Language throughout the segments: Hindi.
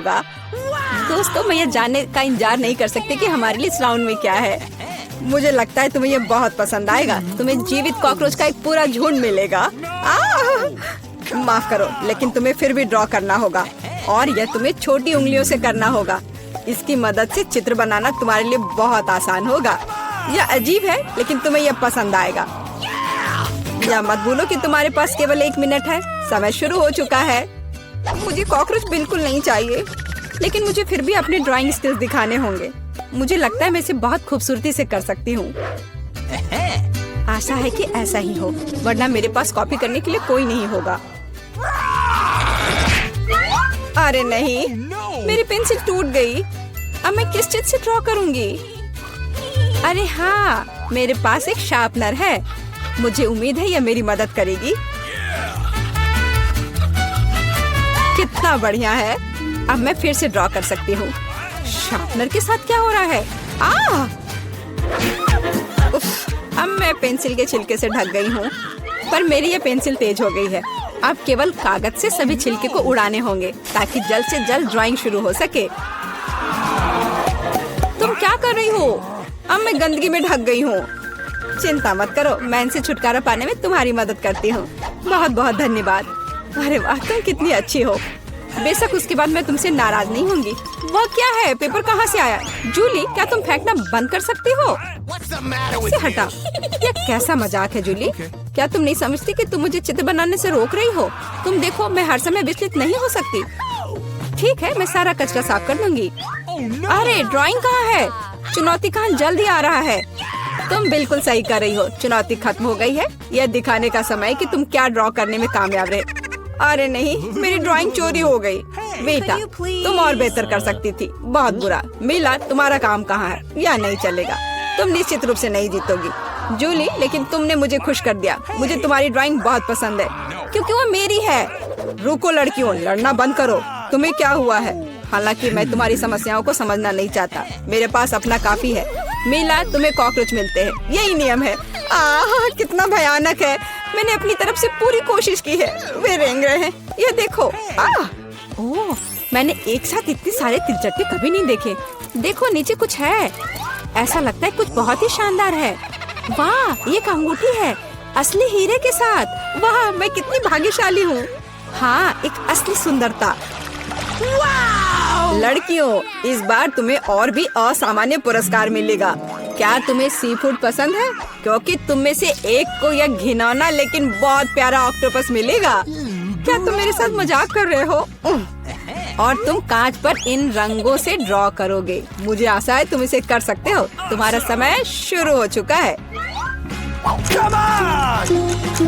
होगा। दोस्तों, मैं ये जानने का इंतजार नहीं कर सकती कि हमारे लिए इस राउंड में क्या है। मुझे लगता है तुम्हें ये बहुत पसंद आएगा। तुम्हें जीवित कॉकरोच का एक पूरा झुंड मिलेगा। माफ करो, लेकिन तुम्हें फिर भी ड्रॉ करना होगा और यह तुम्हें छोटी उंगलियों से करना होगा। इसकी मदद से चित्र बनाना तुम्हारे लिए बहुत आसान होगा। यह अजीब है, लेकिन तुम्हें यह पसंद आएगा। या मत भूलो कि तुम्हारे पास केवल 1 मिनट है। समय शुरू हो चुका है। मुझे कॉकरोच बिल्कुल नहीं चाहिए, लेकिन मुझे फिर भी अपने ड्राइंग स्किल्स दिखाने होंगे। मुझे लगता है मैं इसे बहुत खूबसूरती से कर सकती हूँ। आशा है कि ऐसा ही हो, वरना मेरे पास कॉपी करने के लिए कोई नहीं होगा। अरे नहीं, मेरी पेंसिल टूट गई। अब मैं किस चीज से ड्रॉ करूंगी? अरे हाँ, मेरे पास एक शार्पनर है। मुझे उम्मीद है यह मेरी मदद करेगी। कितना बढ़िया है। अब मैं फिर से ड्रॉ कर सकती हूँ। शार्पनर के साथ क्या हो रहा है? उफ, अब मैं पेंसिल के छिलके से ढक गई हूँ, पर मेरी ये पेंसिल तेज हो गई है। अब केवल कागज से सभी छिलके को उड़ाने होंगे ताकि जल्द से जल्द ड्राइंग शुरू हो सके। तुम क्या कर रही हो? अब मैं गंदगी में ढक गई हूँ। चिंता मत करो, मैं इनसे छुटकारा पाने में तुम्हारी मदद करती हूँ। बहुत बहुत धन्यवाद। अरे वाह, तुम कितनी अच्छी हो। बेशक उसके बाद मैं तुमसे नाराज नहीं होंगी। वह क्या है? पेपर कहाँ से आया? जूली, क्या तुम फेंकना बंद कर सकती हो? इसे हटा। यह कैसा मजाक है जूली? क्या तुम नहीं समझती कि तुम मुझे चित्र बनाने से रोक रही हो? तुम देखो, मैं हर समय विचलित नहीं हो सकती। ठीक है, मैं सारा कचरा साफ कर दूंगी। अरे ड्राइंग कहाँ है? चुनौती कहाँ जल्द ही आ रहा है। तुम बिल्कुल सही कर रही हो। चुनौती खत्म हो गई है। यह दिखाने का समय कि तुम क्या ड्रॉ करने में कामयाब रहे। अरे नहीं, मेरी ड्राइंग चोरी हो गई। बेटा, तुम और बेहतर कर सकती थी। बहुत बुरा। मीला, तुम्हारा काम कहाँ है? यह नहीं चलेगा। तुम निश्चित रूप से नहीं जीतोगी जूली, लेकिन तुमने मुझे खुश कर दिया। मुझे तुम्हारी ड्राइंग बहुत पसंद है क्योंकि वो मेरी है। रुको लड़कियों, लड़ना बंद करो। तुम्हें क्या हुआ है? हालांकि मैं तुम्हारी समस्याओं को समझना नहीं चाहता। मेरे पास अपना काफी है। मीला, तुम्हें कॉकरोच मिलते हैं, यही नियम है। कितना भयानक है। मैंने अपनी तरफ से पूरी कोशिश की है। वे रेंग रहे हैं। ये देखो। ओह, मैंने एक साथ इतने सारे तिलचट्टे कभी नहीं देखे। देखो, नीचे कुछ है। ऐसा लगता है कुछ बहुत ही शानदार है। वाह, ये एक अंगूठी है, असली हीरे के साथ। वाह, मैं कितनी भाग्यशाली हूँ। हाँ, एक असली सुंदरता। लड़कियों, इस बार तुम्हें और भी असामान्य पुरस्कार मिलेगा। क्या तुम्हें सी फूड पसंद है? क्योंकि तुम में से एक को यह घिनौना लेकिन बहुत प्यारा ऑक्टोपस मिलेगा। क्या तुम मेरे साथ मजाक कर रहे हो? और तुम कांच पर इन रंगों से ड्रॉ करोगे। मुझे आशा है तुम इसे कर सकते हो। तुम्हारा समय शुरू हो चुका है।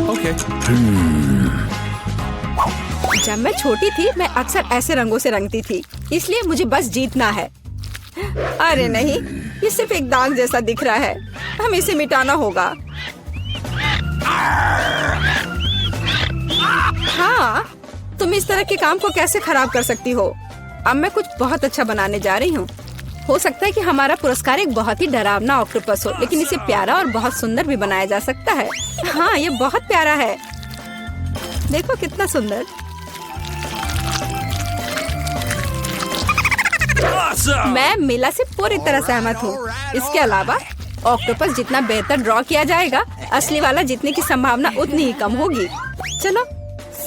Okay. जब मैं छोटी थी, मैं अक्सर ऐसे रंगों से रंगती थी, इसलिए मुझे बस जीतना है। अरे नहीं, ये सिर्फ एक दाग जैसा दिख रहा है। हमें इसे मिटाना होगा। हाँ, तुम इस तरह के काम को कैसे खराब कर सकती हो? अब मैं कुछ बहुत अच्छा बनाने जा रही हूँ। हो सकता है कि हमारा पुरस्कार एक बहुत ही डरावना ऑक्टोपस हो, लेकिन इसे प्यारा और बहुत सुंदर भी बनाया जा सकता है। हाँ, ये बहुत प्यारा है। देखो कितना सुंदर। मैं मीला से पूरी तरह सहमत हूँ। इसके अलावा ऑक्टोपस जितना बेहतर ड्रॉ किया जाएगा, असली वाला जीतने की संभावना उतनी ही कम होगी। चलो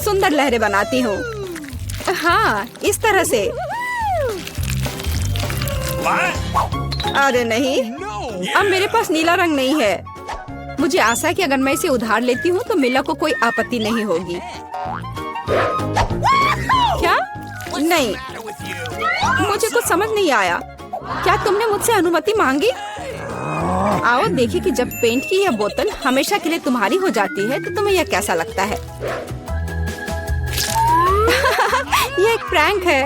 सुंदर लहरें बनाती हूँ। हाँ, इस तरह से। अरे नहीं, अब मेरे पास नीला रंग नहीं है। मुझे आशा है कि अगर मैं इसे उधार लेती हूँ तो मीला को कोई आपत्ति नहीं होगी। क्या? नहीं, मुझे कुछ समझ नहीं आया। क्या तुमने मुझसे अनुमति मांगी? आओ देखिए कि जब पेंट की यह बोतल हमेशा के लिए तुम्हारी हो जाती है तो तुम्हें यह कैसा लगता है। यह एक प्रैंक है।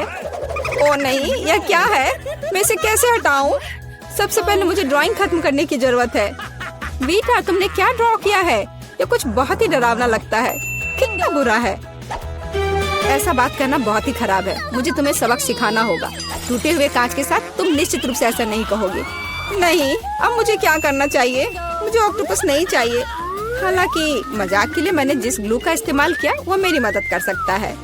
ओ नहीं, यह क्या है? मैं इसे कैसे हटाऊं? सबसे पहले मुझे ड्राइंग खत्म करने की जरूरत है। वीटा, तुमने क्या ड्रॉ किया है? यह कुछ बहुत ही डरावना लगता है। कितना बुरा है। ऐसा बात करना बहुत ही खराब है। मुझे तुम्हें सबक सिखाना होगा। टूटे हुए कांच के साथ तुम निश्चित रूप से ऐसा नहीं कहोगे। नहीं, अब मुझे क्या करना चाहिए? मुझे ऑक्टोपस नहीं चाहिए। हालांकि मजाक के लिए मैंने जिस ग्लू का इस्तेमाल किया वो मेरी मदद कर सकता है।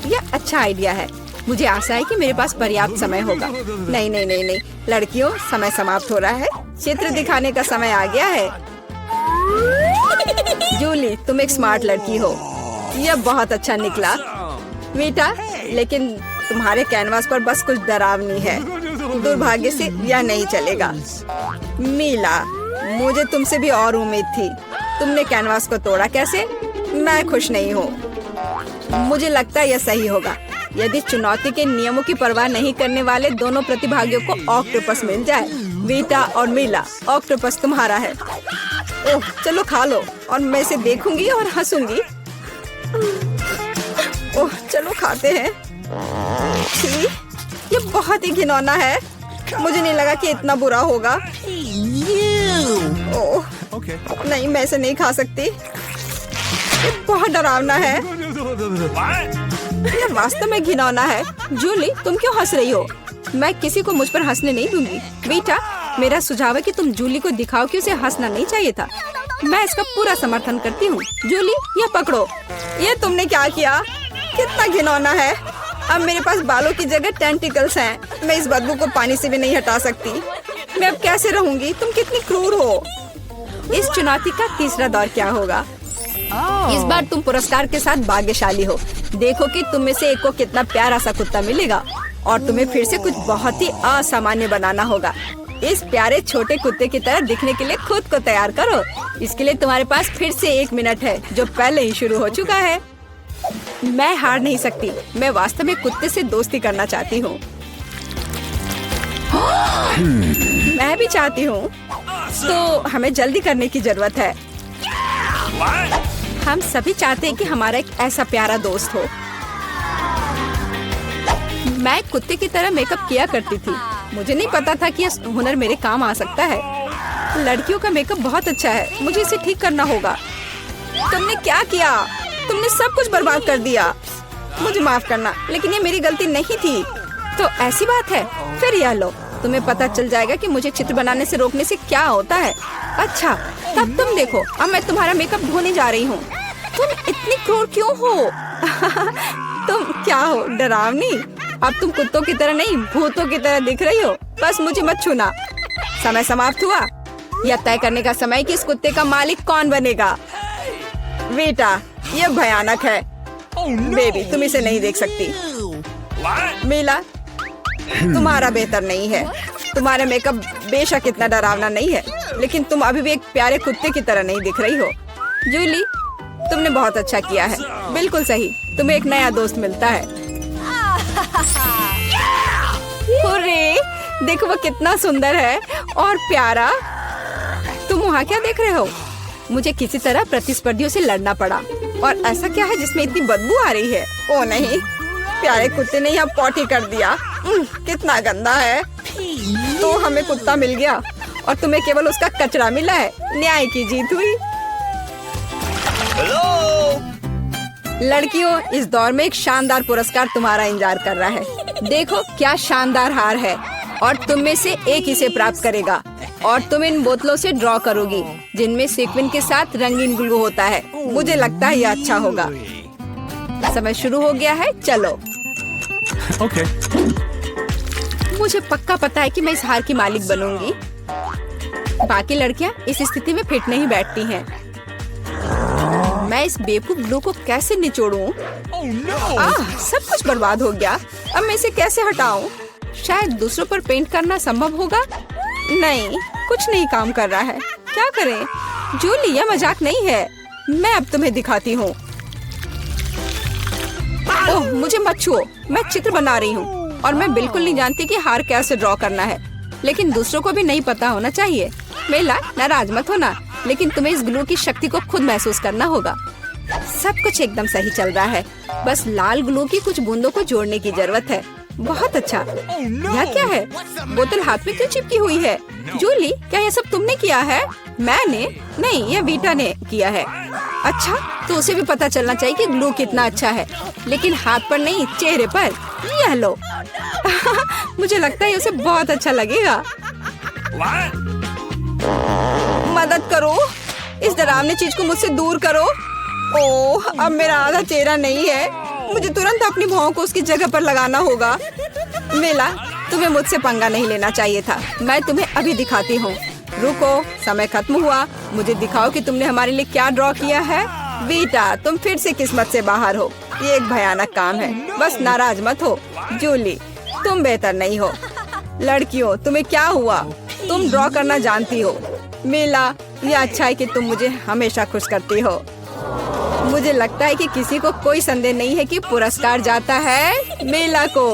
यह अच्छा आइडिया है। मुझे आशा है कि मेरे पास पर्याप्त समय होगा। नहीं नहीं नहीं नहीं लड़कियों, समय समाप्त हो रहा है। चित्र दिखाने का समय आ गया है। जूली, तुम एक स्मार्ट लड़की हो। यह बहुत अच्छा निकला वीटा, लेकिन तुम्हारे कैनवास पर बस कुछ डरावनी है। दुर्भाग्य से यह नहीं चलेगा। मीला, मुझे तुमसे भी और उम्मीद थी। तुमने कैनवास को तोड़ा कैसे? मैं खुश नहीं हूँ। मुझे लगता है यह सही होगा यदि चुनौती के नियमों की परवाह नहीं करने वाले दोनों प्रतिभागियों को ऑक्टोपस मिल जाए। वीटा और मीला, ऑक्टोपस तुम्हारा है। ओह, चलो खा लो और मैं इसे देखूंगी और हंसूंगी। ओह, चलो खाते हैं। छी, ये बहुत ही घिनौना है। मुझे नहीं लगा कि इतना बुरा होगा। ओह, नहीं, मैं इसे नहीं खा सकती। ये बहुत डरावना है। ये वास्तव में घिनौना है। जूली, तुम क्यों हंस रही हो? मैं किसी को मुझ पर हंसने नहीं दूंगी। बेटा, मेरा सुझाव है कि तुम जूली को दिखाओ कि उसे हंसना नहीं चाहिए था। मैं इसका पूरा समर्थन करती हूँ। जूली, ये पकड़ो। ये तुमने क्या किया? कितना घिनौना है। अब मेरे पास बालों की जगह टेंटिकल्स हैं। मैं इस बदबू को पानी से भी नहीं हटा सकती। मैं अब कैसे रहूंगी? तुम कितनी क्रूर हो। इस चुनौती का तीसरा दौर क्या होगा? इस बार तुम पुरस्कार के साथ भाग्यशाली हो। देखो कि तुम में से एक को कितना प्यारा सा कुत्ता मिलेगा और तुम्हें फिर से कुछ बहुत ही असामान्य बनाना होगा। इस प्यारे छोटे कुत्ते की तरह दिखने के लिए खुद को तैयार करो। इसके लिए तुम्हारे पास फिर से 1 मिनट है, जो पहले ही शुरू हो चुका है। मैं हार नहीं सकती। मैं वास्तव में कुत्ते से दोस्ती करना चाहती हूँ। मैं भी चाहती हूँ। तो हमें जल्दी करने की जरूरत है। हम सभी चाहते हैं कि हमारा एक ऐसा प्यारा दोस्त हो। मैं कुत्ते की तरह मेकअप किया करती थी। मुझे नहीं पता था कि यह हुनर मेरे काम आ सकता है। लड़कियों का मेकअप बहुत अच्छा है। मुझे इसे ठीक करना होगा। तुमने क्या किया? तुमने सब कुछ बर्बाद कर दिया। मुझे माफ करना, लेकिन ये मेरी गलती नहीं थी। तो ऐसी बात है? फिर यह लो, तुम्हें पता चल जाएगा कि मुझे चित्र बनाने से रोकने से क्या होता है। अच्छा, तब तुम देखो। अब मैं तुम्हारा मेकअप धोने जा रही हूँ। तुम इतनी क्रूर क्यों हो? तुम क्या हो, डरावनी? अब तुम कुत्तों की तरह नहीं, भूतों की तरह दिख रही हो। बस मुझे मत छूना। समय समाप्त हुआ। यह तय करने का समय कि इस कुत्ते का मालिक कौन बनेगा। बेटा, यह भयानक है। बेबी, तुम इसे नहीं देख सकती। मीला, तुम्हारा बेहतर नहीं है। तुम्हारा मेकअप बेशक इतना डरावना नहीं है, लेकिन तुम अभी भी एक प्यारे कुत्ते की तरह नहीं दिख रही हो। जूली, तुमने बहुत अच्छा किया है। बिल्कुल सही, तुम्हें एक नया दोस्त मिलता है। हुर्रे, देखो वो कितना सुंदर है और प्यारा। तुम वहाँ क्या देख रहे हो? मुझे किसी तरह प्रतिस्पर्धियों से लड़ना पड़ा। और ऐसा क्या है जिसमें इतनी बदबू आ रही है? ओ नहीं, प्यारे कुत्ते ने यहाँ पॉटी कर दिया। कितना गंदा है। तो हमें कुत्ता मिल गया और तुम्हें केवल उसका कचरा मिला है। न्याय की जीत हुई। लड़कियों, इस दौर में एक शानदार पुरस्कार तुम्हारा इंतजार कर रहा है। देखो क्या शानदार हार है और तुम में से एक इसे प्राप्त करेगा। और तुम इन बोतलों से ड्रॉ करोगी जिनमें सीक्वेंस के साथ रंगीन ग्लू होता है। मुझे लगता है यह अच्छा होगा। समय शुरू हो गया है, चलो। ओके। मुझे पक्का पता है कि मैं इस हार की मालिक बनूंगी। बाकी लड़कियां इस स्थिति में फिट नहीं बैठती हैं। मैं इस बेवकूफ ग्लू को कैसे निचोड़ूं? सब कुछ बर्बाद हो गया। अब मैं इसे कैसे हटाऊं? शायद दूसरों पर पेंट करना संभव होगा। नहीं, कुछ नहीं काम कर रहा है। क्या करें? जूली, यह मजाक नहीं है। मैं अब तुम्हें दिखाती हूँ। ओह, मुझे मत छुओ। मैं चित्र बना रही हूँ और मैं बिल्कुल नहीं जानती कि हार कैसे ड्रॉ करना है। लेकिन दूसरों को भी नहीं पता होना चाहिए। मेला, नाराज मत होना, लेकिन तुम्हें इस ग्लू की शक्ति को खुद महसूस करना होगा। सब कुछ एकदम सही चल रहा है। बस लाल ग्लू की कुछ बूंदों को जोड़ने की जरूरत है। बहुत अच्छा। यह क्या है? बोतल हाथ में क्यों चिपकी हुई है? जूली, क्या यह सब तुमने किया है? मैंने नहीं, यह वीटा ने किया है। अच्छा, तो उसे भी पता चलना चाहिए कि ग्लू कितना अच्छा है, लेकिन हाथ पर नहीं, चेहरे पर। यह लो। मुझे लगता है उसे बहुत अच्छा लगेगा। मदद करो, इस डरावनी चीज को मुझसे दूर करो। ओह, अब मेरा आधा चेहरा नहीं है। मुझे तुरंत अपनी भौं को उसकी जगह पर लगाना होगा। मेला, तुम्हें मुझसे पंगा नहीं लेना चाहिए था। मैं तुम्हें अभी दिखाती हूँ। रुको, समय खत्म हुआ। मुझे दिखाओ कि तुमने हमारे लिए क्या ड्रॉ किया है। बेटा, तुम फिर से किस्मत से बाहर हो। ये एक भयानक काम है। बस नाराज मत हो। जूली, तुम बेहतर नहीं हो। लड़कियों, तुम्हें क्या हुआ? तुम ड्रॉ करना जानती हो। मेला, ये अच्छा है कि तुम मुझे हमेशा खुश करती हो। मुझे लगता है कि किसी को कोई संदेह नहीं है कि पुरस्कार जाता है मेला को।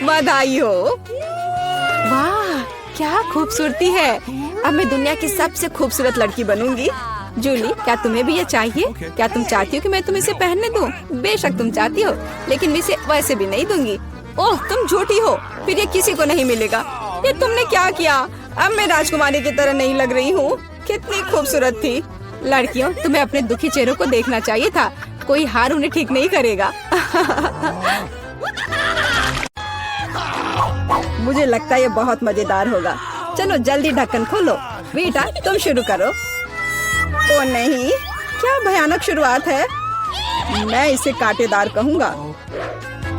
बधाई हो। वाह, क्या खूबसूरती है। अब मैं दुनिया की सबसे खूबसूरत लड़की बनूंगी। जूली, क्या तुम्हें भी ये चाहिए? क्या तुम चाहती हो कि मैं तुम्हें इसे पहनने दूं? बेशक तुम चाहती हो, लेकिन मैं इसे वैसे भी नहीं दूंगी। ओह, तुम झूठी हो। फिर ये किसी को नहीं मिलेगा। ये तुमने क्या किया? अब मैं राजकुमारी की तरह नहीं लग रही हूँ। कितनी खूबसूरत थी। लड़कियों, तुम्हें अपने दुखी चेहरों को देखना चाहिए था। कोई हार उन्हें ठीक नहीं करेगा। मुझे लगता है ये बहुत मजेदार होगा। चलो जल्दी ढक्कन खोलो। बेटा, तुम शुरू करो। ओ नहीं, क्या भयानक शुरुआत है। मैं इसे कांटेदार कहूँगा।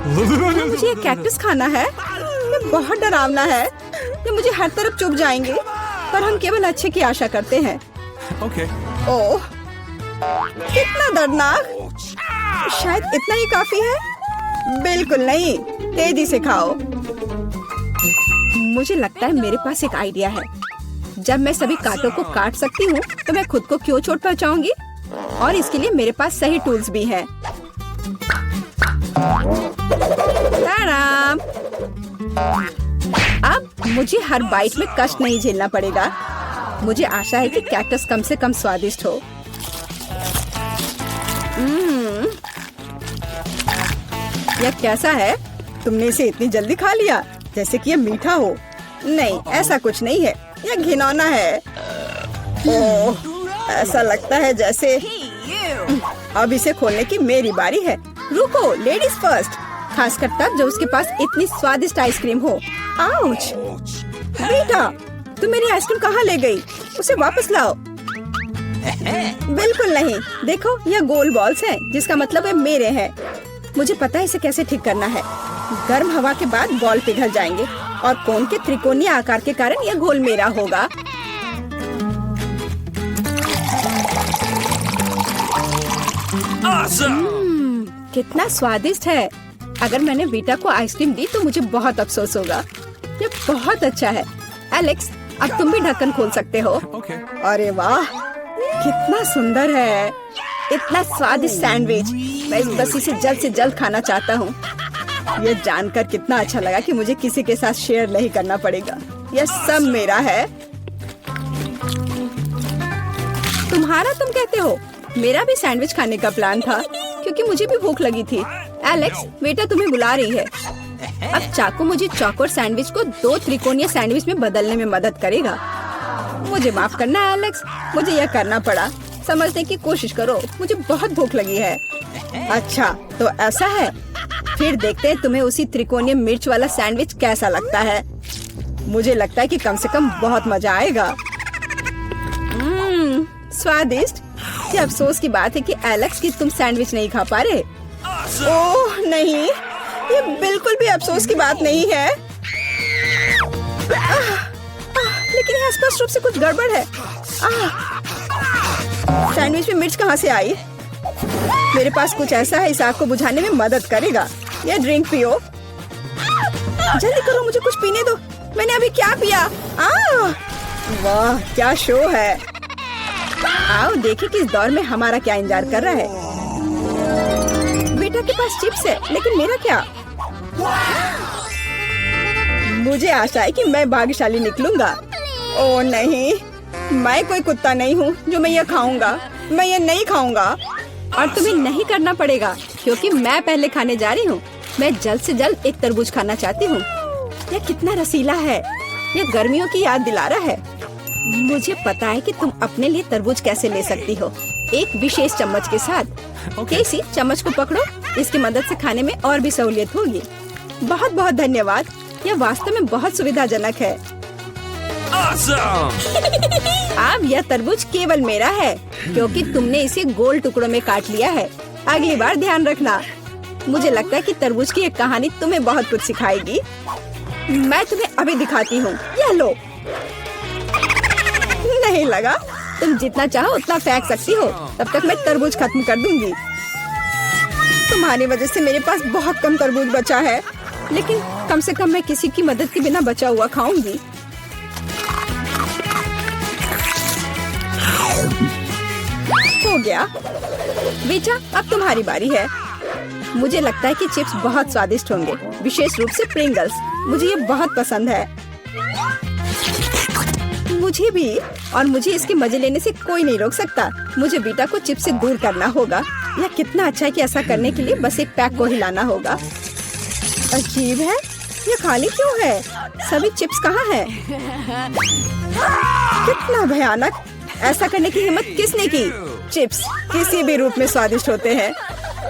मुझे कैक्टस खाना है। ये बहुत डरावना है। ये मुझे हर तरफ चुभ जाएंगे, पर हम केवल अच्छे की आशा करते हैं। Okay. ओह, कितना दर्दनाक। शायद इतना ही काफी है। बिल्कुल नहीं, तेजी से खाओ। मुझे लगता है मेरे पास एक आइडिया है। जब मैं सभी कांटों को काट सकती हूँ, तो मैं खुद को क्यों चोट पहुँचाऊंगी? और इसके लिए मेरे पास सही टूल्स भी हैं। ताराम! अब मुझे हर बाइट में कष्ट नहीं झेलना पड़ेगा। मुझे आशा है कि कैक्टस कम से कम स्वादिष्ट हो। यह कैसा है? तुमने इसे इतनी जल्दी खा लिया, जैसे कि यह मीठा हो। नहीं, ऐसा कुछ नहीं है। यह घिनौना है। ओह, ऐसा लगता है जैसे अब इसे खोलने की मेरी बारी है। रुको, लेडीज फर्स्ट। खासकर तब जब उसके पास इतनी स्वादिष्ट आइसक्रीम हो। आउच! बेटा, तुम मेरी आइसक्रीम कहाँ ले गई? उसे वापस लाओ। बिल्कुल नहीं। देखो, यह गोल बॉल्स हैं, जिसका मतलब है मेरे हैं। मुझे पता है इसे कैसे ठीक करना है। गर्म हवा के बाद बॉल पिघल जाएंगे और कोन के त्रिकोणीय आकार के कारण यह घोल मेरा होगा। कितना स्वादिष्ट है। अगर मैंने बेटा को आइसक्रीम दी तो मुझे बहुत अफसोस होगा। ये बहुत अच्छा है। एलेक्स, अब तुम भी ढक्कन खोल सकते हो। Okay. अरे वाह, कितना सुंदर है। इतना स्वादिष्ट सैंडविच। मैं बस इसे जल्द से जल्द खाना चाहता हूँ। ये जानकर कितना अच्छा लगा कि मुझे किसी के साथ शेयर नहीं करना पड़ेगा। यह सब मेरा है। तुम्हारा तुम कहते हो? मेरा भी सैंडविच खाने का प्लान था, क्योंकि मुझे भी भूख लगी थी। एलेक्स, बेटा तुम्हें बुला रही है। अब चाकू मुझे चौकोर सैंडविच को 2 त्रिकोणीय सैंडविच में बदलने में मदद करेगा। मुझे माफ करना एलेक्स, मुझे यह करना पड़ा। समझने की कोशिश करो, मुझे बहुत भूख लगी है। अच्छा, तो ऐसा है। फिर देखते हैं तुम्हें उसी त्रिकोणीय मिर्च वाला सैंडविच कैसा लगता है। मुझे लगता है कि कम से कम बहुत मजा आएगा। स्वादिष्ट। ये अफसोस की बात है कि एलेक्स की तुम सैंडविच नहीं खा पा रहे। ओह नहीं, ये बिल्कुल भी अफसोस की बात नहीं है। लेकिन यहाँ स्पष्ट रूप से कुछ गड़बड़ है। सैंडविच में मिर्च कहाँ से आई? मेरे पास कुछ ऐसा है, इस आग को बुझाने में मदद करेगा। यह ड्रिंक पियो। जल्दी करो, मुझे कुछ पीने दो। मैंने अभी क्या पिया? वाह, क्या शो है। आओ देखें कि इस दौर में हमारा क्या इंतजार कर रहा है। बेटा के पास चिप्स है, लेकिन मेरा क्या? मुझे आशा है कि मैं भाग्यशाली निकलूंगा। ओह नहीं, मैं कोई कुत्ता नहीं हूँ जो मैं यह खाऊंगा। मैं यह नहीं खाऊंगा। और तुम्हें नहीं करना पड़ेगा, क्योंकि मैं पहले खाने जा रही हूँ। मैं जल्द से जल्द एक तरबूज खाना चाहती हूँ। यह कितना रसीला है। यह गर्मियों की याद दिला रहा है। मुझे पता है कि तुम अपने लिए तरबूज कैसे ले सकती हो, एक विशेष चम्मच के साथ। केसी, चम्मच को पकड़ो। इसकी मदद से खाने में और भी सहूलियत होगी। बहुत बहुत धन्यवाद। यह वास्तव में बहुत सुविधाजनक है। अब यह तरबूज केवल मेरा है, क्योंकि तुमने इसे गोल टुकड़ों में काट लिया है। अगली बार ध्यान रखना। मुझे लगता है कि तरबूज की एक कहानी तुम्हें बहुत कुछ सिखाएगी। मैं तुम्हें अभी दिखाती हूँ। यह लो। नहीं लगा? तुम जितना चाहो उतना फेंक सकती हो, तब तक मैं तरबूज खत्म कर दूंगी। तुम्हारी वजह से मेरे पास बहुत कम तरबूज बचा है, लेकिन कम से कम मैं किसी की मदद के बिना बचा हुआ खाऊंगी। हो गया। बेटा, अब तुम्हारी बारी है। मुझे लगता है कि चिप्स बहुत स्वादिष्ट होंगे, विशेष रूप से प्रिंगल्स। मुझे ये बहुत पसंद है। मुझे भी, और मुझे इसके मजे लेने से कोई नहीं रोक सकता। मुझे बेटा को चिप्स से दूर करना होगा। यह कितना अच्छा है कि ऐसा करने के लिए बस एक पैक को हिलाना होगा। अजीब है, ये खाली क्यों है? सभी चिप्स कहाँ हैं? कितना भयानक! ऐसा करने की हिम्मत किसने की? चिप्स किसी भी रूप में स्वादिष्ट होते हैं,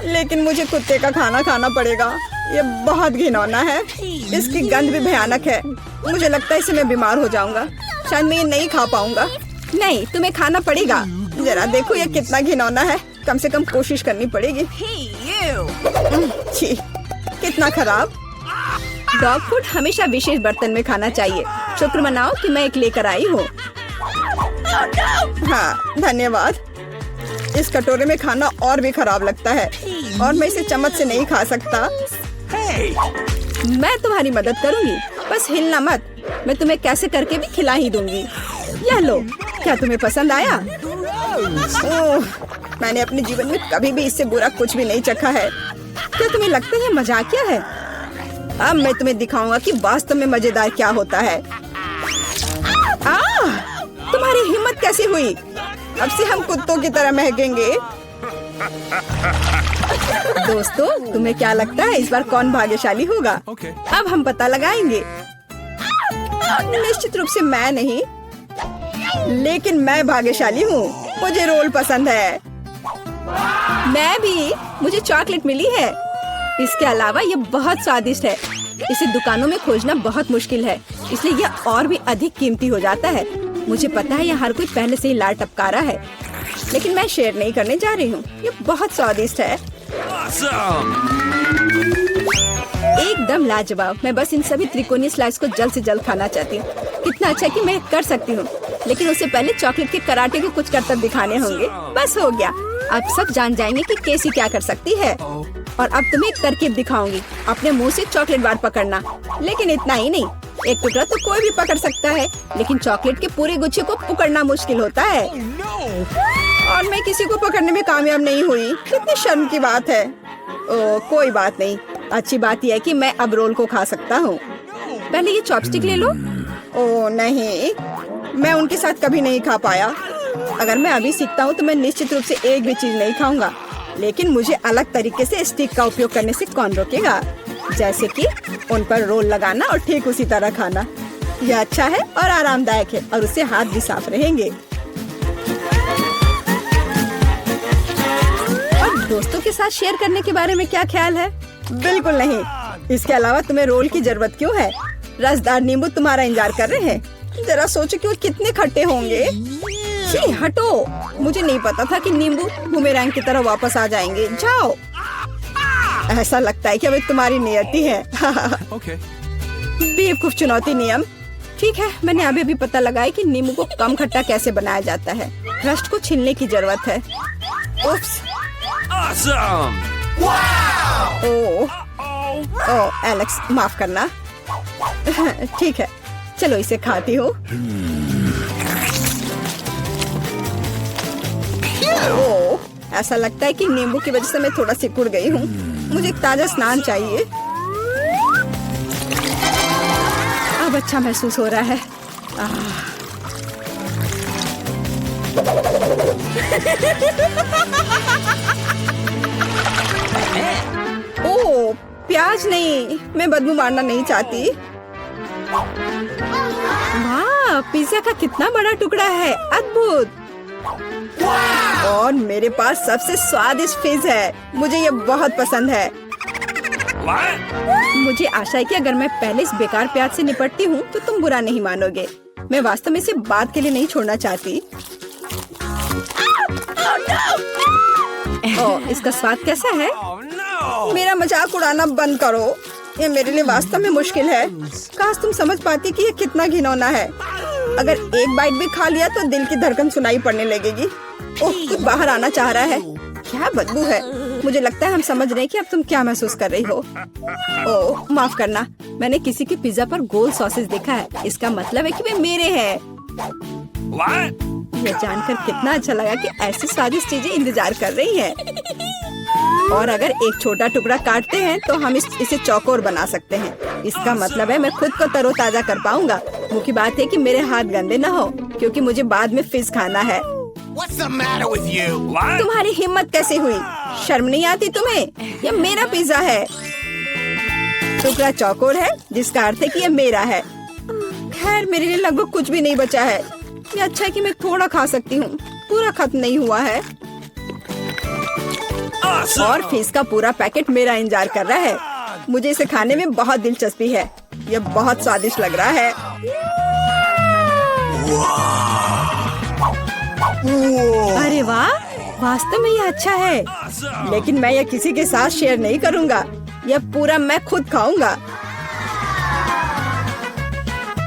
लेकिन मुझे कुत्ते का खाना खाना पड़ेगा। ये बहुत घिनौना है। इसकी गंध भी भयानक है। मुझे लगता है इससे मैं बीमार हो जाऊंगा। शायद मैं ये नहीं खा पाऊंगा। नहीं, तुम्हें खाना पड़ेगा। जरा देखो ये कितना घिनौना है। कम से कम कोशिश करनी पड़ेगी। छी, कितना खराब। डॉग फूड हमेशा विशेष बर्तन में खाना चाहिए। शुक्र मनाओ कि मैं एक लेकर आई हूँ। हाँ, धन्यवाद। इस कटोरे में खाना और भी खराब लगता है, और मैं इसे चम्मच से नहीं खा सकता। मैं तुम्हारी मदद करूंगी, बस हिलना मत। मैं तुम्हें कैसे करके भी खिला ही दूंगी। यह लो। क्या तुम्हें पसंद आया? ओह, मैंने अपने जीवन में कभी भी इससे बुरा कुछ भी नहीं चखा है। क्या तुम्हें लगता है मजाकिया है? अब मैं तुम्हें दिखाऊंगा कि वास्तव में मजेदार क्या होता है। तुम्हारी हिम्मत कैसे हुई? अब से हम कुत्तों की तरह महकेंगे। दोस्तों, तुम्हें क्या लगता है इस बार कौन भाग्यशाली होगा? Okay. अब हम पता लगाएंगे। निश्चित रूप से मैं नहीं, लेकिन मैं भाग्यशाली हूँ। मुझे रोल पसंद है। मैं भी। मुझे चॉकलेट मिली है। इसके अलावा ये बहुत स्वादिष्ट है। इसे दुकानों में खोजना बहुत मुश्किल है, इसलिए यह और भी अधिक कीमती हो जाता है। मुझे पता है यह हर कोई पहले से ही लाड़ टपका रहा है, लेकिन मैं शेयर नहीं करने जा रही हूँ। ये बहुत स्वादिष्ट है। एकदम लाजवाब। मैं बस इन सभी त्रिकोणीय स्लाइस को जल्द से जल्द खाना चाहती हूँ। कितना अच्छा कि मैं कर सकती हूँ, लेकिन उससे पहले चॉकलेट के कराटे को कुछ करतब दिखाने होंगे। बस हो गया। अब सब जान जाएंगे कि केसी क्या कर सकती है। और अब तुम्हें एक तरकीब दिखाऊंगी। अपने मुंह से चॉकलेट बार पकड़ना, लेकिन इतना ही नहीं। एक टुकड़ा तो कोई भी पकड़ सकता है, लेकिन चॉकलेट के पूरे गुच्छे को पकड़ना मुश्किल होता है। और मैं किसी को पकड़ने में कामयाब नहीं हुई। कितनी शर्म की बात है। ओह, कोई बात नहीं। अच्छी बात यह है कि मैं अब रोल को खा सकता हूँ। पहले ये चॉपस्टिक ले लो। ओह नहीं, मैं उनके साथ कभी नहीं खा पाया। अगर मैं अभी सीखता हूँ तो मैं निश्चित रूप से एक भी चीज नहीं खाऊंगा, लेकिन मुझे अलग तरीके से स्टिक का उपयोग करने से कौन रोकेगा? जैसे कि उन पर रोल लगाना और ठीक उसी तरह खाना। यह अच्छा है और आरामदायक है, और उससे हाथ भी साफ रहेंगे। और दोस्तों के साथ शेयर करने के बारे में क्या ख्याल है? बिल्कुल नहीं। इसके अलावा तुम्हें रोल की जरूरत क्यों है? रसदार नींबू तुम्हारा इंतजार कर रहे हैं। जरा सोचो कि वो कितने खट्टे होंगे। छी, हटो। मुझे नहीं पता था कि नींबू बूमेरैंग की तरह वापस आ जाएंगे। जाओ। ऐसा लगता है कि अब तुम्हारी नियति है। Okay. बेवकूफ चुनौती नियम। ठीक है, मैंने अभी भी पता लगाया कि नींबू को कम खट्टा कैसे बनाया जाता है। क्रस्ट को छीलने की जरूरत है। उफ्स। Awesome! ओह, एलेक्स, माफ करना। ठीक है, चलो इसे खाती हूँ। ओह, ऐसा लगता है कि नींबू की वजह से मैं थोड़ा सिकुड़ गई हूँ। मुझे एक ताजा स्नान चाहिए। अब अच्छा महसूस हो रहा है। ओह, प्याज नहीं। मैं बदबू मारना नहीं चाहती। वाह, पिज्जा का कितना बड़ा टुकड़ा है। अद्भुत। और मेरे पास सबसे स्वादिष्ट फिज है। मुझे ये बहुत पसंद है। मुझे आशा है कि अगर मैं पहले इस बेकार प्याज से निपटती हूँ तो तुम बुरा नहीं मानोगे। मैं वास्तव में इसे बात के लिए नहीं छोड़ना चाहती। ओह, इसका स्वाद कैसा है? मेरा मजाक उड़ाना बंद करो। ये मेरे लिए वास्तव में मुश्किल है। काश तुम समझ पाती कि ये कितना घिनौना है। अगर एक बाइट भी खा लिया तो दिल की धड़कन सुनाई पड़ने लगेगी। ओह, कुछ बाहर आना चाह रहा है। क्या बदबू है। मुझे लगता है हम समझ रहे हैं कि अब तुम क्या महसूस कर रही हो। ओह, माफ करना। मैंने किसी के पिज्जा पर गोल सॉसेज देखा है। इसका मतलब है कि वे मेरे हैं। What? यह जानकर कितना अच्छा लगा कि ऐसी स्वादिष्ट चीजें इंतजार कर रही हैं। और अगर एक छोटा टुकड़ा काटते हैं तो हम इसे चौकोर बना सकते हैं। इसका मतलब है मैं खुद को तरोताजा कर पाऊंगा। मुख्य बात है कि मेरे हाथ गंदे न हो, क्योंकि मुझे बाद में फिश खाना है। What's the matter with you? What? तुम्हारी हिम्मत कैसे हुई? शर्म नहीं आती तुम्हें? यह मेरा पिज्जा है। टुकड़ा चौकोर है, जिसका अर्थ है कि यह मेरा है। खैर, मेरे लिए लगभग कुछ भी नहीं बचा है। ये अच्छा है कि मैं थोड़ा खा सकती हूँ। पूरा खत्म नहीं हुआ है। Awesome. और फिश का पूरा पैकेट मेरा इंतजार कर रहा है। मुझे इसे खाने में बहुत दिलचस्पी है। यह बहुत स्वादिष्ट लग रहा है। अरे वाह, वास्तव में यह अच्छा है। Awesome. लेकिन मैं यह किसी के साथ शेयर नहीं करूंगा। यह पूरा मैं खुद खाऊंगा।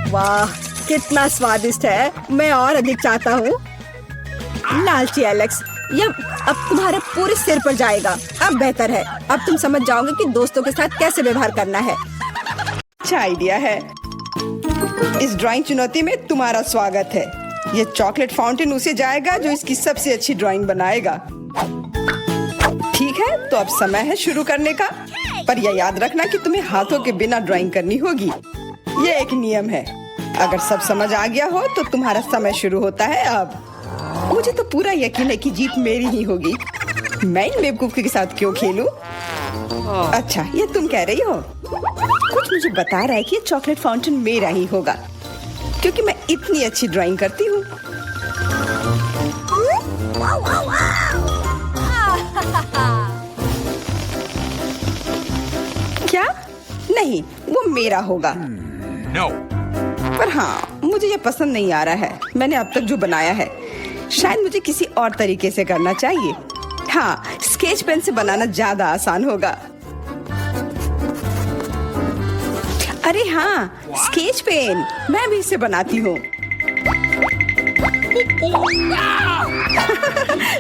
वाह, कितना स्वादिष्ट है। मैं और अधिक चाहता हूँ। लालची एलेक्स, यह अब तुम्हारे पूरे सिर पर जाएगा। अब बेहतर है। अब तुम समझ जाओगे कि दोस्तों के साथ कैसे व्यवहार करना है। अच्छा आइडिया है। इस ड्राइंग चुनौती में तुम्हारा स्वागत है। ये चॉकलेट फाउंटेन उसे जाएगा जो इसकी सबसे अच्छी ड्राइंग बनाएगा। ठीक है, तो अब समय है शुरू करने का। पर यह याद रखना कि तुम्हें हाथों के बिना ड्राइंग करनी होगी। ये एक नियम है। अगर सब समझ आ गया हो तो तुम्हारा समय शुरू होता है अब। मुझे तो पूरा यकीन है कि जीत मेरी ही होगी। मैं इन बेवकूफी के साथ क्यों खेलूं? अच्छा, ये तुम कह रही हो। कुछ मुझे बता रहा है कि ये चॉकलेट फाउंटेन मेरा ही होगा, क्योंकि मैं इतनी अच्छी ड्राइंग करती हूँ। क्या? नहीं, वो मेरा होगा। No. पर हाँ, मुझे ये पसंद नहीं आ रहा है। मैंने अब तक जो बनाया है, शायद मुझे किसी और तरीके से करना चाहिए। हाँ, स्केच पेन से बनाना ज्यादा आसान होगा। अरे हाँ, स्केच पेन, मैं भी इसे बनाती हूँ।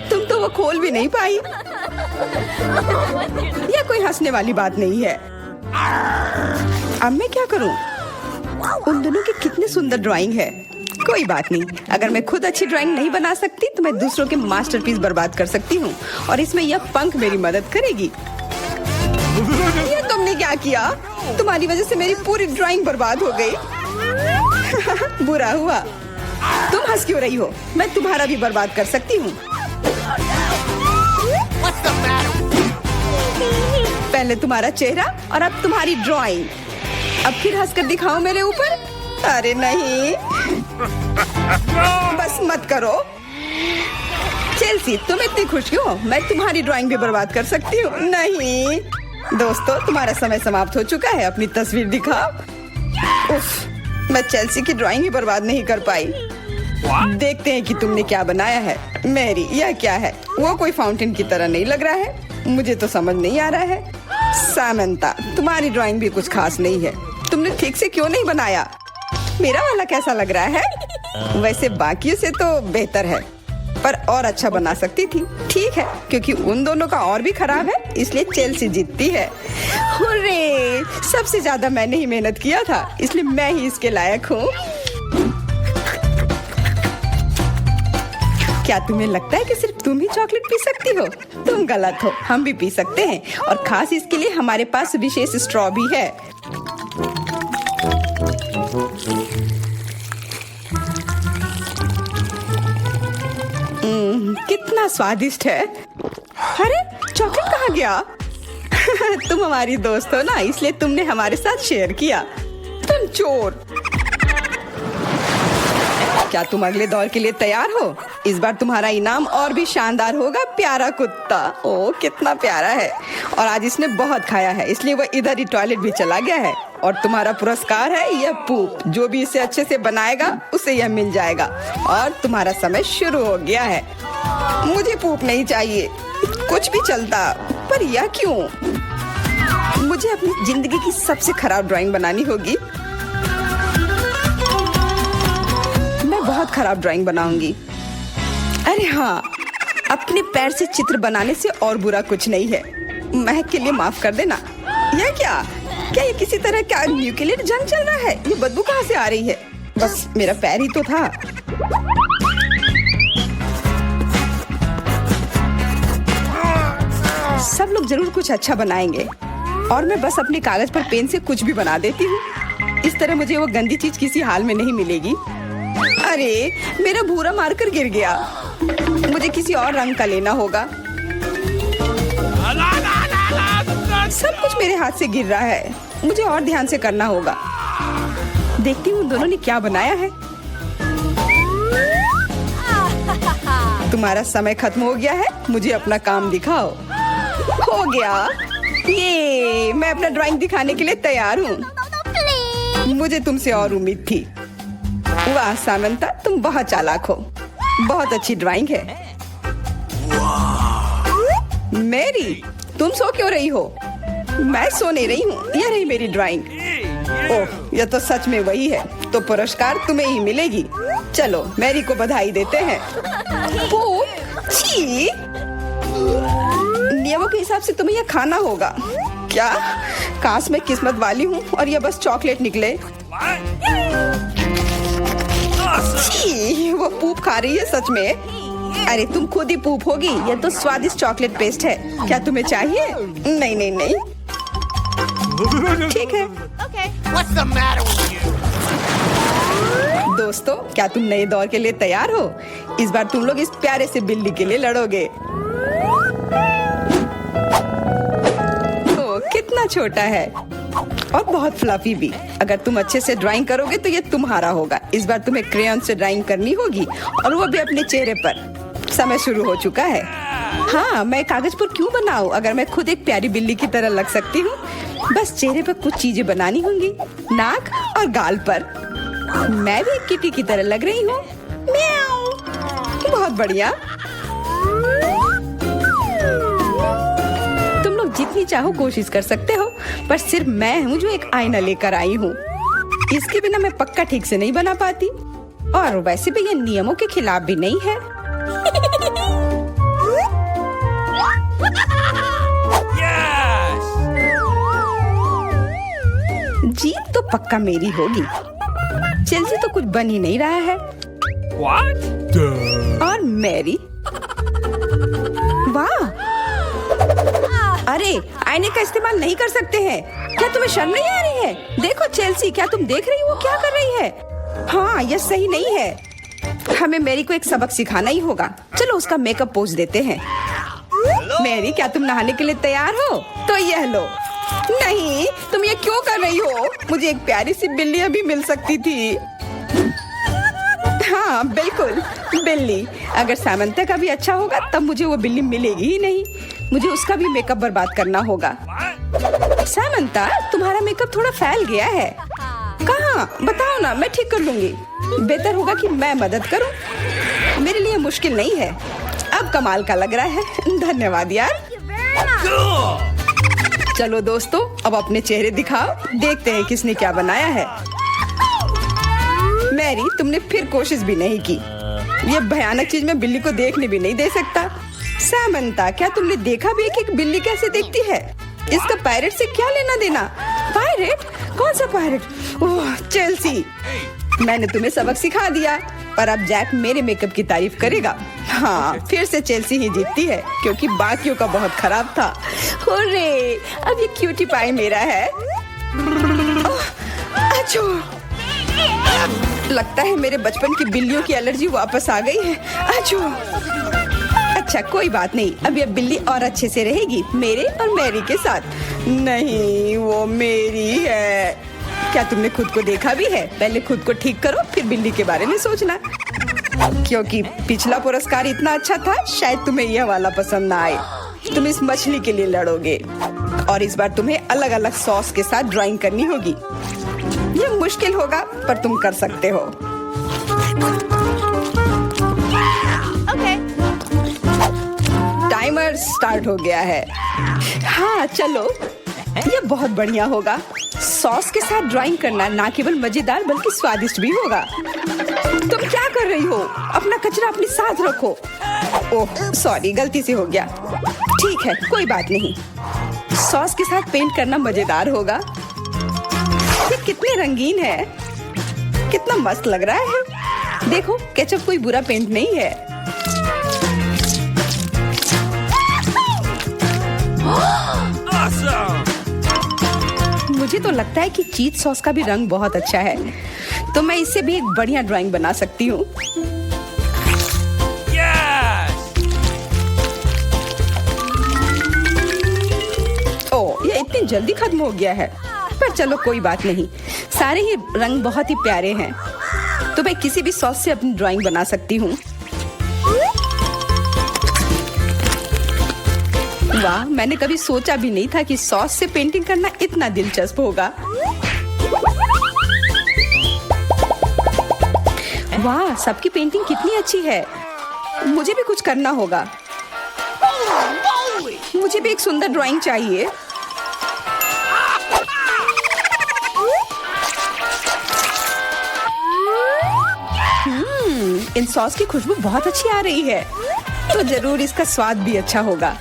तुम तो वो खोल भी नहीं पाई। यह कोई हंसने वाली बात नहीं है। अब मैं क्या करूँ? उन दोनों की कितनी सुंदर ड्राइंग है। कोई बात नहीं, अगर मैं खुद अच्छी ड्राइंग नहीं बना सकती तो मैं दूसरों के मास्टरपीस बर्बाद कर सकती हूँ, और इसमें यह पंख मेरी मदद करेगी। ये तुमने क्या किया? तुम्हारी वजह से मेरी पूरी ड्राइंग बर्बाद हो गई। बुरा हुआ। तुम हंस क्यों रही हो? मैं तुम्हारा भी बर्बाद कर सकती हूँ। What's the matter? पहले तुम्हारा चेहरा और अब तुम्हारी ड्राइंग। अब फिर हंसकर दिखाओ मेरे ऊपर। अरे नहीं, बस मत करो। चेल्सी, तुम इतनी खुश क्यों? मैं तुम्हारी ड्राइंग भी बर्बाद कर सकती हूँ। नहीं दोस्तों, तुम्हारा समय समाप्त हो चुका है। अपनी तस्वीर दिखाओ। उफ, मैं चेल्सी की ड्राइंग ही बर्बाद नहीं कर पाई। देखते हैं कि तुमने क्या बनाया है। मैरी, यह क्या है? वो कोई फाउंटेन की तरह नहीं लग रहा है। मुझे तो समझ नहीं आ रहा है। सामंता, तुम्हारी ड्राइंग भी कुछ खास नहीं है। तुमने ठीक से क्यों नहीं बनाया? मेरा वाला कैसा लग रहा है? वैसे बाकियों से तो बेहतर है, पर और अच्छा बना सकती थी। ठीक है, क्योंकि उन दोनों का और भी खराब है, इसलिए चेल्सी जीतती है। हुर्रे! सबसे ज्यादा मैंने ही मेहनत किया था, इसलिए मैं ही इसके लायक हूँ। क्या तुम्हें लगता है कि सिर्फ तुम ही चॉकलेट पी सकती हो? तुम गलत हो, हम भी पी सकते हैं, और खास इसके लिए हमारे पास विशेष स्ट्रॉ भी है। कितना स्वादिष्ट है। अरे, चॉकलेट कहाँ गया? तुम हमारी दोस्त हो ना, इसलिए तुमने हमारे साथ शेयर किया। तुम चोर। क्या तुम अगले दौर के लिए तैयार हो? इस बार तुम्हारा इनाम और भी शानदार होगा, प्यारा कुत्ता। ओह, कितना प्यारा है। और आज इसने बहुत खाया है, इसलिए वह इधर ही टॉयलेट भी चला गया है। और तुम्हारा पुरस्कार है यह पूप। जो भी इसे अच्छे से बनाएगा उसे यह मिल जाएगा। और तुम्हारा समय शुरू हो गया है। मुझे पूप नहीं चाहिए, कुछ भी चलता, पर यह क्यों? मुझे अपनी जिंदगी की सबसे खराब ड्राइंग बनानी होगी। मैं बहुत खराब ड्राइंग बनाऊंगी। अरे हाँ, अपने पैर से चित्र बनाने से और बुरा कुछ नहीं है। महक के लिए माफ कर देना। यह क्या ये किसी तरह का न्यूक्लियर जंग चल रहा है? ये बदबू कहाँ से आ रही है? बस मेरा पैर ही तो था। सब लोग जरूर कुछ अच्छा बनाएंगे और मैं बस अपने कागज पर पेन से कुछ भी बना देती हूँ। इस तरह मुझे वो गंदी चीज किसी हाल में नहीं मिलेगी। अरे, मेरा भूरा मार्कर गिर गया। मुझे किसी और रंग का लेना होगा। सब कुछ मेरे हाथ से गिर रहा है। मुझे और ध्यान से करना होगा। देखती हूँ दोनों ने क्या बनाया है। तुम्हारा समय खत्म हो गया है। मुझे अपना काम दिखाओ। हो गया। ये मैं अपना ड्राइंग दिखाने के लिए तैयार हूँ। मुझे तुमसे और उम्मीद थी। वाह सामंता, तुम बहुत चालाक हो। बहुत अच्छी ड्राइंग है। मेरी, तुम सो क्यों रही हो? मैं सो नहीं रही हूँ। यह रही मेरी ड्राइंग। ओह, यह तो सच में वही है। तो पुरस्कार तुम्हें ही मिलेगी। चलो मैरी को बधाई देते हैं। छी! नियमों के हिसाब से तुम्हें यह खाना होगा। क्या? काश मैं किस्मत वाली हूँ और यह बस चॉकलेट निकले। छी! वो पूप खा रही है सच में। अरे तुम खुद ही पूप होगी। यह तो स्वादिष्ट चॉकलेट पेस्ट है। क्या तुम्हें चाहिए? नहीं नहीं नहीं। ठीक है। What's the matter with you? दोस्तों, क्या तुम नए दौर के लिए तैयार हो? इस बार तुम लोग इस प्यारे से बिल्ली के लिए लड़ोगे। ओह, कितना छोटा है और बहुत फ्लफी भी। अगर तुम अच्छे से ड्राइंग करोगे तो ये तुम्हारा होगा। इस बार तुम्हें क्रेयॉन से ड्राइंग करनी होगी और वो भी अपने चेहरे पर। समय शुरू हो चुका है। हाँ, मैं कागज पर क्यों बनाऊं अगर मैं खुद एक प्यारी बिल्ली की तरह लग सकती हूँ। बस चेहरे पर कुछ चीजें बनानी होंगी, नाक और गाल पर। मैं भी एक किटी की तरह लग रही हूँ। म्याऊ। बहुत बढ़िया। तुम लोग जितनी चाहो कोशिश कर सकते हो, पर सिर्फ मैं हूँ जो एक आईना लेकर आई हूँ। इसके बिना मैं पक्का ठीक से नहीं बना पाती। और वैसे भी ये नियमों के खिलाफ भी नहीं है। जीत तो पक्का मेरी होगी। चेल्सी तो कुछ बन ही नहीं रहा है। What? और मैरी, वाह! अरे, आईने का इस्तेमाल नहीं कर सकते हैं। क्या तुम्हें शर्म नहीं आ रही है? देखो चेल्सी, क्या तुम देख रही हो वो क्या कर रही है? हाँ, यह सही नहीं है। हमें मैरी को एक सबक सिखाना ही होगा। चलो उसका मेकअप पोज देते हैं। मैरी, क्या तुम नहाने के लिए तैयार हो? तो यह लो। नहीं, तुम ये क्यों कर रही हो? मुझे एक प्यारी सी बिल्ली अभी मिल सकती थी। हाँ बिल्कुल, बिल्ली। अगर सामंता का भी अच्छा होगा तब मुझे वो बिल्ली मिलेगी ही नहीं। मुझे उसका भी मेकअप बर्बाद करना होगा। सामंता, तुम्हारा मेकअप थोड़ा फैल गया है। कहाँ? बताओ ना, मैं ठीक कर लूंगी। बेहतर होगा कि मैं मदद करूं। मेरे लिए मुश्किल नहीं है। अब कमाल का लग रहा है। धन्यवाद यार। चलो दोस्तों, अब अपने चेहरे दिखाओ। देखते हैं किसने क्या बनाया है। मैरी, तुमने फिर कोशिश भी नहीं की। ये भयानक चीज मैं बिल्ली को देखने भी नहीं दे सकता। सामंता, क्या तुमने देखा भी कि एक बिल्ली कैसे दिखती है? इसका पायरेट से क्या लेना देना? पायरेट? कौन सा पायरेट? ओह चेल्सी, मैंने तुम्हें सबक सिखा दिया, पर अब जैक मेरे मेकअप की तारीफ करेगा। हाँ, फिर से चेल्सी ही जीतती है क्योंकि बाकियों का बहुत खराब था। हुर्रे, अब ये क्यूटी पाई मेरा है। अच्छो, लगता है मेरे बचपन की बिल्लियों की एलर्जी वापस आ गई है। अच्छो। अच्छा कोई बात नहीं, अब ये बिल्ली और अच्छे से रहेगी मेरे और मैरी के साथ। नहीं, वो मेरी है। क्या तुमने खुद को देखा भी है? पहले खुद को ठीक करो, फिर बिल्ली के बारे में सोचना। क्योंकि पिछला पुरस्कार इतना अच्छा था, शायद तुम्हें यह वाला पसंद ना आए। तुम इस मछली के लिए लड़ोगे और इस बार तुम्हें अलग अलग सॉस के साथ ड्राइंग करनी होगी। यह मुश्किल होगा, पर तुम कर सकते हो। टाइमर स्टार्ट हो गया है। हाँ चलो। ये बहुत बढ़िया होगा। सॉस के साथ ड्राइंग करना ना केवल मजेदार बल्कि स्वादिष्ट भी होगा। तुम क्या कर रही हो? अपना कचरा अपने साथ रखो। ओह सॉरी, गलती से हो गया। ठीक है, कोई बात नहीं। सॉस के साथ पेंट करना मजेदार होगा। ये कितने रंगीन है, कितना मस्त लग रहा है। देखो, केचप कोई बुरा पेंट नहीं है। Awesome! मुझे तो लगता है कि चीज सॉस का भी रंग बहुत अच्छा है, तो मैं इससे भी एक बढ़िया ड्राइंग बना सकती हूँ। Yes! ओह, ये इतनी जल्दी खत्म हो गया है, पर चलो कोई बात नहीं। सारे ही रंग बहुत ही प्यारे हैं, तो मैं किसी भी सॉस से अपनी ड्राइंग बना सकती हूँ। वाह, मैंने कभी सोचा भी नहीं था कि सॉस से पेंटिंग करना इतना दिलचस्प होगा। वाह, सबकी पेंटिंग कितनी अच्छी है। मुझे भी कुछ करना होगा। मुझे भी एक सुंदर ड्राइंग चाहिए। इन सॉस की खुशबू बहुत अच्छी आ रही है, तो जरूर इसका स्वाद भी अच्छा होगा।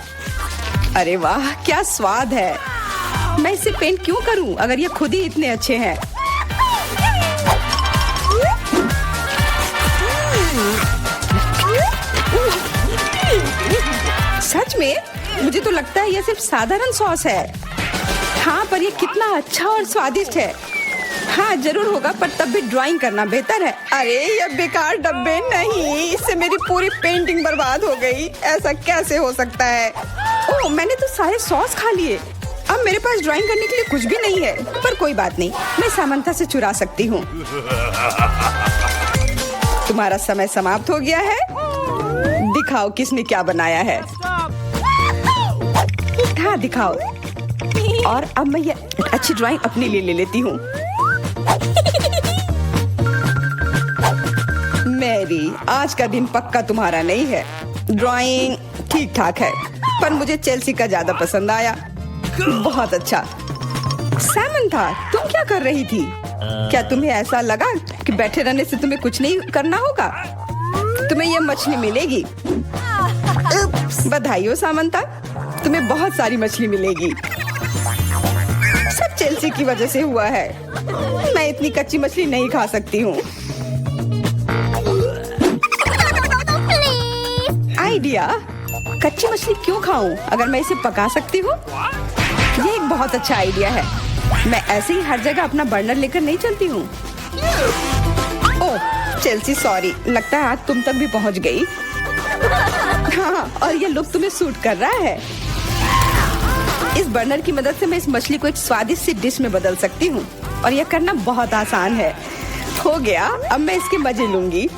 अरे वाह, क्या स्वाद है। मैं इसे पेंट क्यों करूं अगर ये खुद ही इतने अच्छे हैं। सच में मुझे तो लगता है ये सिर्फ साधारण सॉस है। हाँ, पर ये कितना अच्छा और स्वादिष्ट है। हाँ जरूर होगा, पर तब भी ड्राइंग करना बेहतर है। अरे ये बेकार डब्बे नहीं, इससे मेरी पूरी पेंटिंग बर्बाद हो गई। ऐसा कैसे हो सकता है? ओह, मैंने तो सारे सॉस खा लिए। अब मेरे पास ड्राइंग करने के लिए कुछ भी नहीं है, पर कोई बात नहीं, मैं सामंथा से चुरा सकती हूँ। तुम्हारा समय समाप्त हो गया है। दिखाओ किसने क्या बनाया है। हाँ दिखाओ। और अब मैं ये अच्छी ड्राइंग अपने लिए ले लेती हूँ। मैरी, आज का दिन पक्का तुम्हारा नहीं है। ड्राइंग ठीक ठाक है, पर मुझे चेल्सी का ज्यादा पसंद आया। बहुत अच्छा। सैमंथा, तुम क्या कर रही थी? क्या तुम्हें ऐसा लगा कि बैठे रहने से तुम्हें कुछ नहीं करना होगा? तुम्हें यह मछली मिलेगी। बधाई हो सामंथा, तुम्हें बहुत सारी मछली मिलेगी। सब चेल्सी की वजह से हुआ है। मैं इतनी कच्ची मछली नहीं खा सकती हूँ। आइडिया, कच्ची मछली क्यों खाऊं अगर मैं इसे पका सकती हूँ? ये एक बहुत अच्छा आइडिया है। मैं ऐसे ही हर जगह अपना बर्नर लेकर नहीं चलती हूँ। ओह चेल्सी, सॉरी, लगता है आग तुम तक भी पहुँच गई। हाँ, और ये लुक तुम्हें सूट कर रहा है। इस बर्नर की मदद से मैं इस मछली को एक स्वादिष्ट सी डिश में बदल सकती हूँ, और यह करना बहुत आसान है। हो गया, अब मैं इसके मजे लूंगी।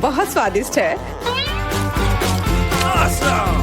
बहुत स्वादिष्ट है। Awesome!